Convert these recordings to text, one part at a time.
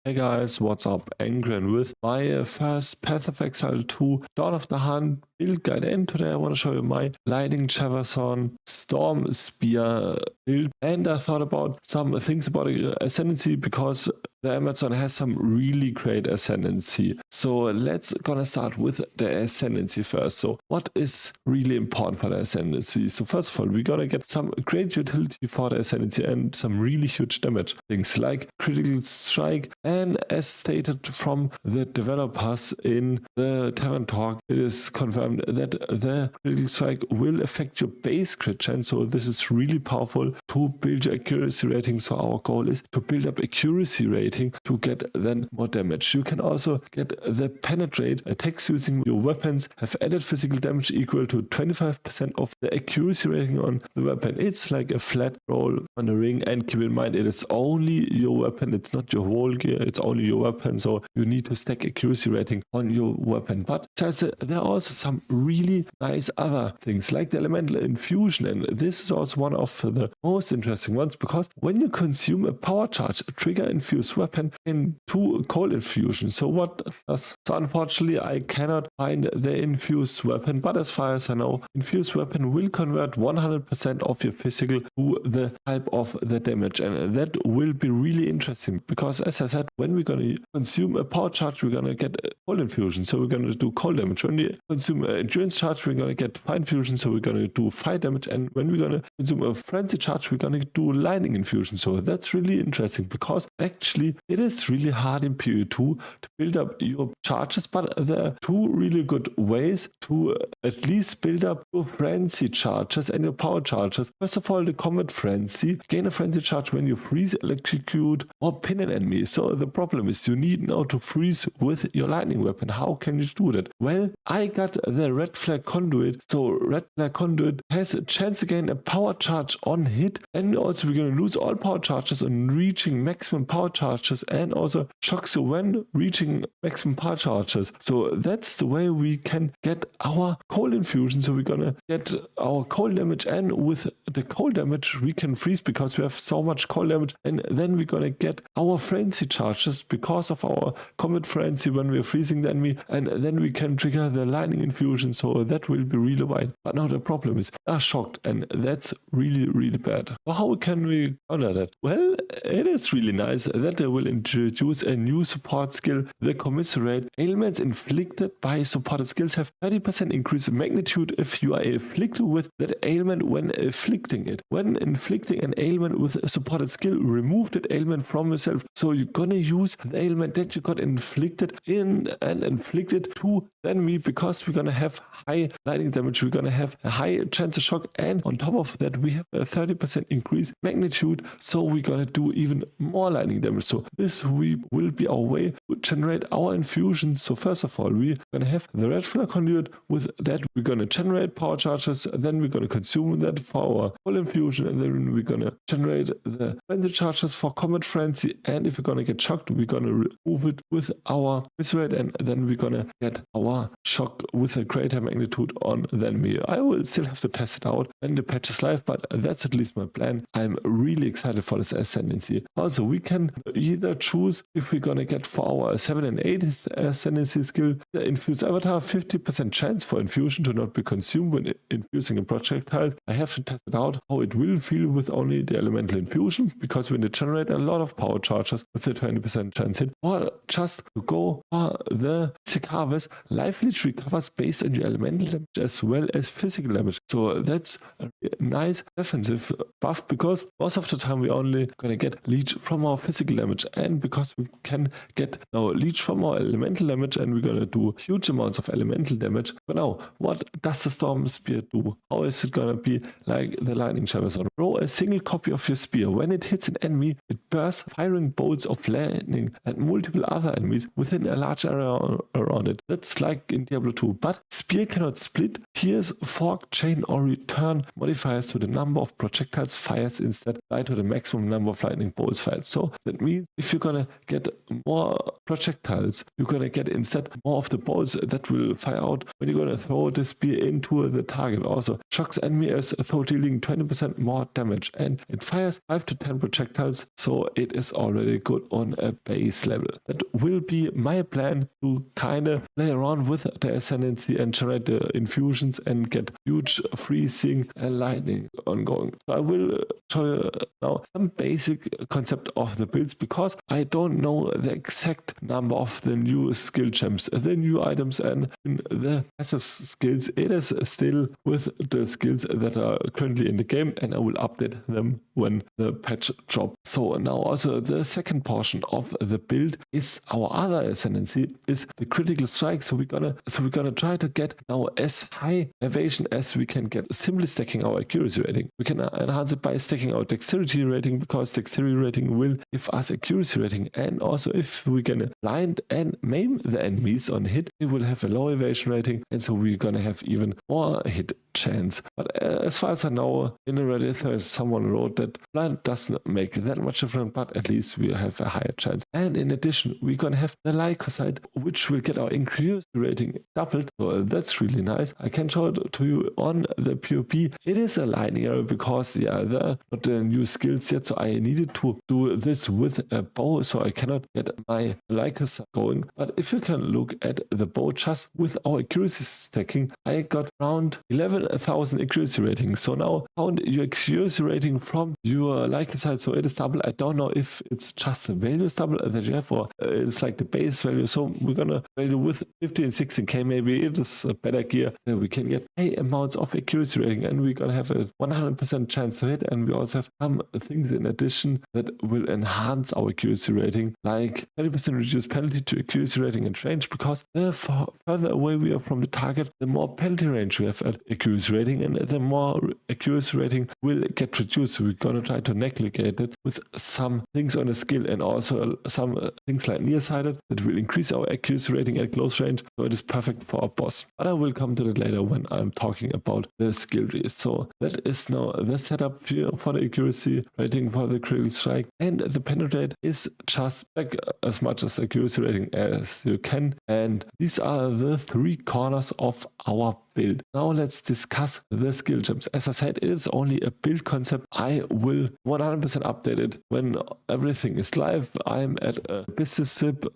Hey guys, what's up? Angry and with my first Path of Exile 2 Dawn of the Hunt build guide, and today I want to show you my Lightning Jefferson Stormspear build. And I thought about some things about Ascendency because the Amazon has some really great Ascendency. So let's gonna start with the Ascendency first. So what is really important for the Ascendency? So first of all, we're gonna get some great utility for the Ascendency and some really huge damage. Things like critical strike, and as stated from the developers in the Tavern Talk, it is confirmed that the critical strike will affect your base crit chance. So this is really powerful to build your accuracy rating. So our goal is to build up accuracy rating to get then more damage. You can also get the penetrate. Attacks using your weapons have added physical damage equal to 25% of the accuracy rating on the weapon. It's like a flat roll on the ring, and keep in mind it is only your weapon, it's not your whole gear, it's only your weapon, so you need to stack accuracy rating on your weapon. But there are also some really nice other things like the elemental infusion, and this is also one of the most interesting ones because when you consume a power charge, a trigger infused weapon into cold infusion. So what does, so unfortunately I cannot find the infused weapon, but as far as I know, infused weapon will convert 100% of your physical to the type of the damage, and that will be really interesting because as I said, when we're going to consume a power charge, we're going to get a cold infusion, so we're going to do cold damage. When we consume an endurance charge, we're going to get fire infusion, so we're going to do fire damage. And when we're going to consume a frenzy charge, we're going to do lightning infusion. So that's really interesting because actually it is really hard in PoE2 to build up your charges, but there are two really good ways to at least build up your frenzy charges and your power charges. First of all, the combat frenzy. Gain a frenzy charge when you freeze, electrocute, or pin an enemy. So the problem is you need now to freeze with your lightning weapon. How can you do that? Well, I got the red flag conduit. So red flag conduit has a chance to gain a power charge on hit, and also we're going to lose all power charges on reaching maximum power charges, and also shocks you when reaching maximum power charges. So that's the way we can get our cold infusion. So we're going to get our cold damage, and with the cold damage we can freeze because we have so much cold damage, and then we're going to get our frenzy charges because of our combat frenzy when we're freezing the enemy, and then we can trigger the lightning infusion. So that will be really wide. But now the problem is are shocked, and that's really bad. So how can we counter that? Well, it is really nice that they will introduce a new support skill, the commiserate. Ailments inflicted by supported skills have 30% increased magnitude if you are afflicted with that ailment when inflicting it. When inflicting an ailment with a supported skill, remove that ailment from yourself. So you're gonna use the ailment that you got inflicted in and inflicted to the enemy, because we're gonna have high lightning damage, we're gonna have a high chance of shock, and on top of that we have a 30% increase magnitude, so we're gonna do even more lightning damage. So this will be our way to generate our infusions. So first of all, we're gonna have the red flag conduit. With that we're gonna generate power charges, and then we're gonna consume that for our full infusion, and then we're gonna generate the frenzy charges for combat frenzy, and if we're gonna get shocked, we're gonna remove it with our commiserate, and then we're gonna get our shock with a greater magnitude on the enemy. I will still have to test it out when the patch is live, but that's at least my plan. I'm really excited for this Ascendency. Also, we can either choose if we're gonna get for our 7 and 8 Ascendency skill the infuse avatar 50% chance for infusion to not be consumed when infusing a projectile. I have to test it out how it will feel with only the elemental infusion, because we're going to generate a lot of power charges with a 20% chance hit, or just to go for the basic harvest. Life leech recovers based on your elemental damage as well as physical damage. So that's a nice defensive buff, because most of the time we're only going to get leech from our physical damage, and because we can get now leech from our elemental damage, and we're going to do huge amounts of elemental damage. But now, what does the Stormspear do? How is it going to be like the Lightning Jefferson? Throw a single copy of your spear. When it hits an enemy, it bursts firing bolts of lightning at multiple other enemies within a large area around it. That's like in Diablo 2. But spear cannot split, pierce, fork, chain, or return modifiers to the number of projectiles fires. Instead, apply to the maximum number of lightning bolts fired. So that means means if you're gonna get more projectiles, you're gonna get instead more of the bolts that will fire out when you're gonna throw the spear into the target. Also shocks enemy as though dealing 20% more damage, and it fires 5 to 10 projectiles, so it is already good on a base level. That will be my plan to kind of play around with the Ascendency and generate the infusions and get huge freezing and lightning ongoing. So I will show you now some basic concept of the builds, because I don't know the exact number of the new skill gems, the new items, and the passive skills. It is still with the skills that are currently in the game, and I will update them when the patch drops. So now also the second portion of the build is our other Ascendency, is the critical strike. So we're gonna try to get now as high evasion as we can get, simply stacking our accuracy rating. We can enhance it by stacking our dexterity rating, because dexterity rating will give us accuracy rating, and also if we're gonna blind and maim the enemies on hit, we will have a low evasion rating, and so we're gonna have even more hit chance. But as far as I know, in the Reddit there is someone wrote that blind doesn't make that much difference, but at least we have a higher chance. And in addition, we're gonna have the Lycosite, which will get our accuracy rating doubled, so that's really nice. I can show it to you on the PvP. It is a lightning arrow because they're not the new skills yet, so I needed to do this with a bow, so I cannot get my Lycosite going. But if you can look at the bow, just with our accuracy stacking, I got around 11,000 accuracy rating. So now count your accuracy rating from your Lycosite, so it is double. I don't know if it's just the value is double that you have, or it's like the base value. So we're gonna value with 15 and 16k, maybe it is a better gear that we can get high amounts of accuracy rating, and we're gonna have a 100% chance to hit. And we also have some things in addition that will enhance our accuracy rating, like 30% reduced penalty to accuracy rating and range, because the further away we are from the target, the more penalty range we have at accuracy rating, and the more accuracy rating will get reduced. So we're gonna try to negligate it with some things on the skill, and also some things like nearsighted that will increase our accuracy rating at close range, so it is perfect for our boss. But I will come to that later when I'm talking about the skill trees. So that is now the setup here for the accuracy rating for the critical strike, and the penetrate is just back as much as accuracy rating as you can. And these are the three corners of our build. Now let's discuss the skill gems. As I said, it is only a build concept. I will 100% update it when everything is live. I'm at a business trip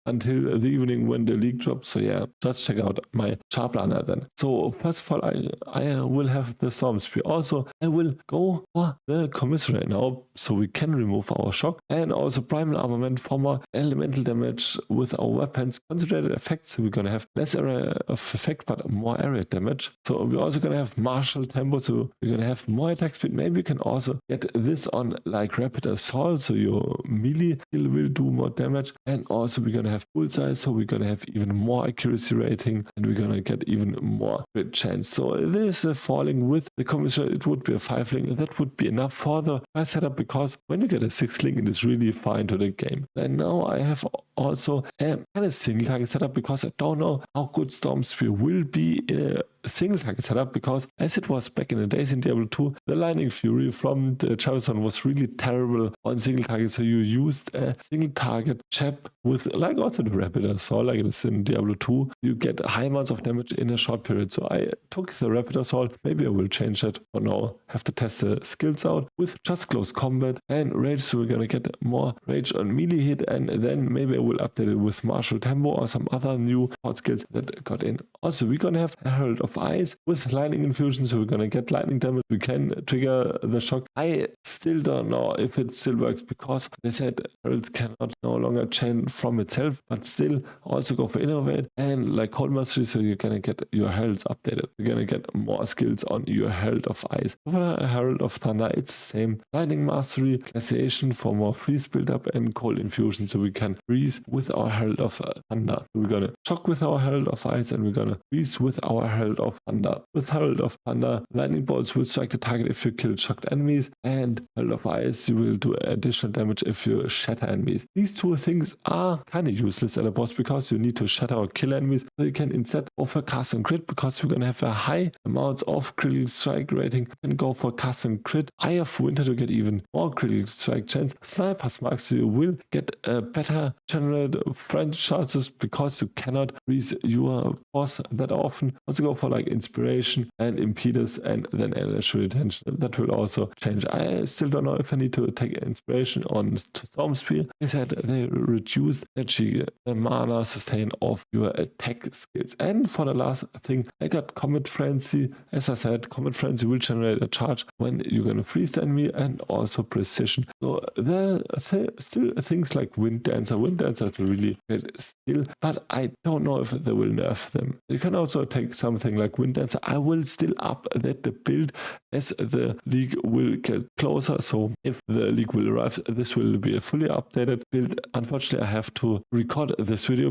until the evening when the league drops. So yeah, just check out my chart planner then. So first of all, I will have the Stormspear. Also, I will go for the commissary now, so we can remove our shock, and also primal armament for more elemental damage with our weapons. Concentrated effects, so we're gonna have less area of effect but more area damage. So we're also gonna have martial tempo, so we're gonna have more attack speed. Maybe you can also get this on like rapid assault, so your melee skill will do more damage. And also we're gonna have bullseye, so we're gonna have even more accuracy rating, and we're gonna get even more crit chance. So this falling with the commissary, it would be a 5 link. That would be enough for the first setup, because when you get a 6 link, it is really fine to the game. And now I have also a kind of single target setup, because I don't know how good Stormspear will be in a single target setup, because as it was back in the days in Diablo 2, the Lightning Fury from the Jefferson was really terrible on single target. So you used a single target chap with, like also the Rapid Assault, like it is in Diablo 2, you get high amounts of damage in a short period. So I took the Rapid Assault. Maybe I will change that for now. Have to test the skills out with just close combat and rage, so we're gonna get more rage on melee hit, and then maybe I will update it with martial tempo or some other new hot skills that got in. Also, we're gonna have Herald of Ice with lightning infusion, so we're gonna get lightning damage. We can trigger the shock. I still don't know if it still works, because they said Herald cannot no longer chain from itself, but still also go for innovate and like cold mastery, so you're gonna get your heralds updated. You're gonna get more skills on your Herald of Ice. For Herald of Thunder, it's the same. Lightning mastery, glaciation for more freeze build up, and cold infusion, so we can freeze freeze with our Herald of Thunder. We're gonna shock with our Herald of Ice, and we're gonna freeze with our Herald of Thunder. With Herald of Thunder, lightning bolts will strike the target if you kill shocked enemies, and Herald of Ice, you will do additional damage if you shatter enemies. These two things are kind of useless at a boss because you need to shatter or kill enemies, so you can instead go for cast and crit because we're gonna have a high amount of critical strike rating. You can go for cast and crit, Eye of Winter to get even more critical strike chance. Sniper's Mark, so you will get a better generate friend chances because you cannot freeze your boss that often. Also go for like Inspiration and Impetus and then Energy Retention. That will also change. I still don't know if I need to take Inspiration on Stormspear. They said they reduced energy, the mana sustain of your attack skills. And for the last thing, I got Comet Frenzy. As I said, Comet Frenzy will generate a charge when you're going to freeze the enemy, and also Precision. So there are still things like Wind Dancer. Wind Dancer is a really great skill, but I don't know if they will nerf them. You can also take something like Wind Dancer. I will still up that the build as the league will get closer. So if the league will arrive, this will be a fully updated build. Unfortunately, I have to record this video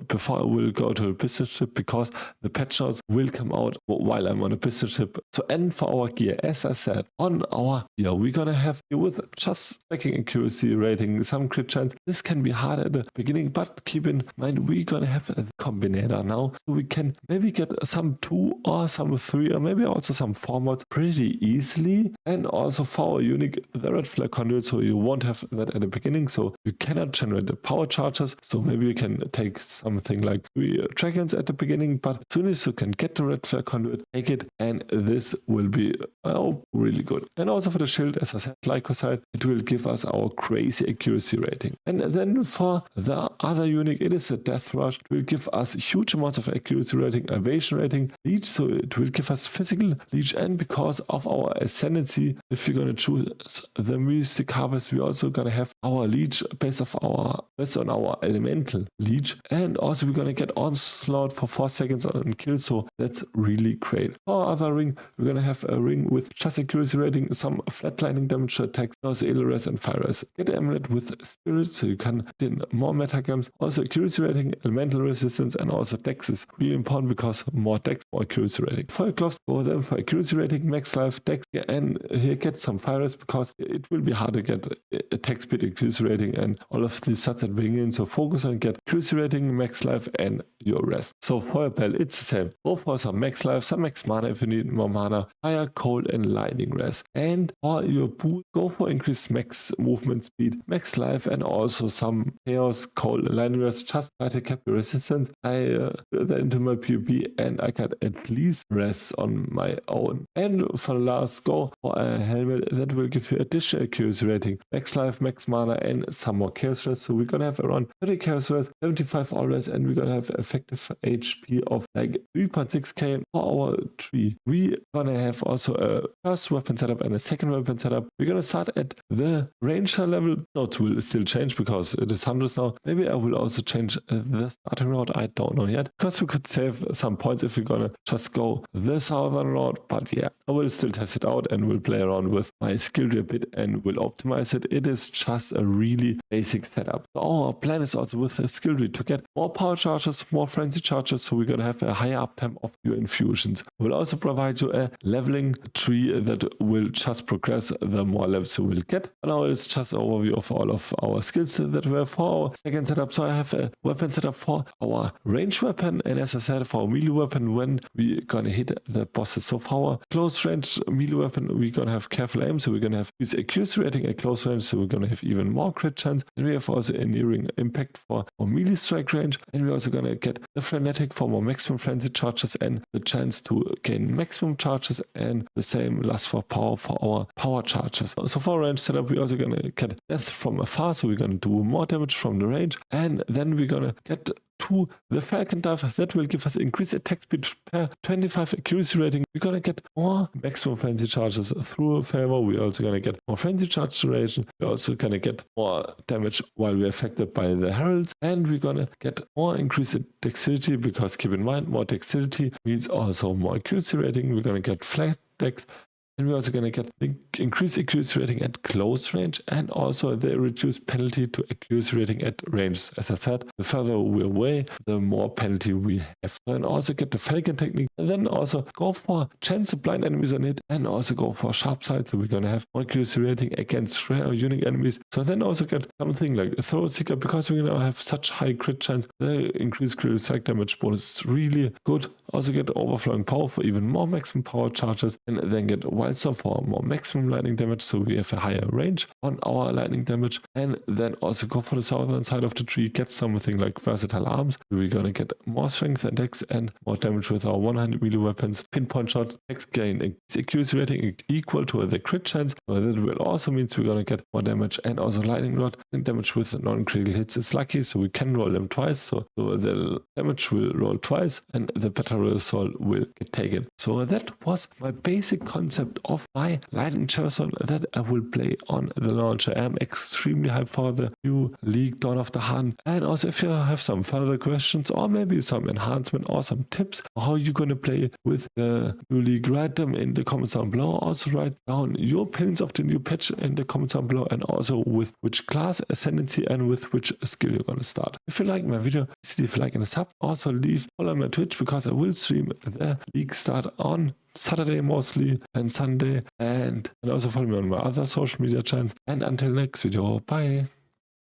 before I will go to a business trip because the patch notes will come out while I'm on a business trip. So, and for our gear, as I said, on our gear, we're gonna have with just stacking accuracy rating, some crit chance. This can be hard at the beginning, but keep in mind we're gonna have a combinator now, so we can maybe get some 2 or some 3 or maybe also some 4 mods pretty easily. And also for our unique, the red flag conduit, so you won't have that at the beginning, so you cannot generate the power charges. So maybe you can take something like 3 dragons at the beginning, but as soon as you can get the red flag conduit, take it, and this will be really good. And also for the shield, as I said, glycoside, it will give us our crazy accuracy rating. And then for the other unique, it is a death rush. It will give us huge amounts of accuracy rating, evasion rating, leech, so it will give us physical leech. And because of our ascendancy, if you're going to choose the mystic harvest, we're also going to have our leech based on our elemental leech. And also we're going to get onslaught for 4 seconds on kill, so that's really great. For our other ring, we're going to have a ring with just accuracy rating, some flatlining damage to attacks, also Ilres and Fire Res. Get the amulet with spirit, so you can get in more metagams. Also accuracy rating, elemental resistance, and also dex is really important because more dex, more accuracy rating. For your gloves, go then for accuracy rating, max life, dex, and here get some Fire Res because it will be hard to get attack speed, accuracy rating, and all of these stats that bring in. So focus on get accuracy rating, max life, and your rest. So for your bell, it's the same. Go for some max life, some max mana if you need more mana, fire, cold, and lightning rest. And for your boost, go for increased max movement speed, max life, and also some chaos, cold, and lightning rest. Just try to cap your resistance. I put that into my PvP, and I got at least rest on my own. And for the last, go for a helmet that will give you additional accuracy rating, max life, max mana, and some more chaos rest. So we're gonna have around 30 chaos rest, 75 all rest, and we're gonna have effective HP of like 3.6k for our tree. We're gonna have also a first weapon setup and a second weapon setup. We're gonna start at the ranger level. Notes will still change because it is HUNTRESS now. Maybe I will also change the starting route. I don't know yet, because we could save some points if we're gonna just go the southern route. But yeah, I will still test it out and will play around with my Skilltree a bit and will optimize it. It is just a really basic setup. So our plan is also with the Skilltree to get more power charges, more frenzy charges, so we're gonna have a higher uptime of your infusions. We'll also provide you a leveling tree that will just progress the more levels you will get. And now it's just an overview of all of our skills that we have for our second setup. So I have a weapon setup for our range weapon, and as I said, for our melee weapon when we're gonna hit the bosses. So for our close range melee weapon, we're gonna have careful aim, so we're gonna have this accuracy rating at close range, so we're gonna have even more crit chance. And we have also a nearing impact for our melee strike range, and we're also gonna get the frenetic for more maximum frenzy charges and the chance to gain maximum charges, and the same lust for our power charges. So for our range setup, we're also gonna get death from afar, so we're gonna do more damage from the range, and then we're gonna get to the Falcon Dive that will give us increased attack speed per 25 accuracy rating. We're gonna get more maximum frenzy charges through favor. We're also gonna get more frenzy charge duration. We're also gonna get more damage while we're affected by the heralds, and we're gonna get more increased dexterity, because keep in mind, more dexterity means also more accuracy rating. We're gonna get flat dex, And we're also going to get the increased accuracy rating at close range and also the reduced penalty to accuracy rating at range. As I said, the further we're away, the more penalty we have. And also get the Falcon technique, and then also go for chance to blind enemies on it, and also go for sharp sight. So we're going to have more accuracy rating against rare or unique enemies. So then also get something like a Throw Seeker, because we're going to have such high crit chance. The increased critical strike damage bonus is really good. Also get overflowing power for even more maximum power charges, and then get Wildstorm for more maximum lightning damage, so we have a higher range on our lightning damage. And then also go for the southern side of the tree, get something like versatile arms. We're gonna get more strength and dex and more damage with our 100 melee weapons. Pinpoint shots, dex gain accuracy rating equal to the crit chance, so that will also means we're gonna get more damage, and also lightning rod and damage with non-critical hits. It's lucky, so we can roll them twice, so the damage will roll twice and the better result will get taken. So that was my basic concept of my lightning Jefferson that I will play on the launcher. I am extremely hyped for the new League Dawn of the Hunt. And also if you have some further questions or maybe some enhancement or some tips on how you're going to play with the new league, write them in the comments down below. Also write down your opinions of the new patch in the comments down below, and also with which class, Ascendency, and with which skill you're going to start. If you like my video, please leave a like and a sub. Also follow my Twitch, because I will stream the league start on Saturday mostly and Sunday, and also follow me on my other social media channels. And until next video, bye.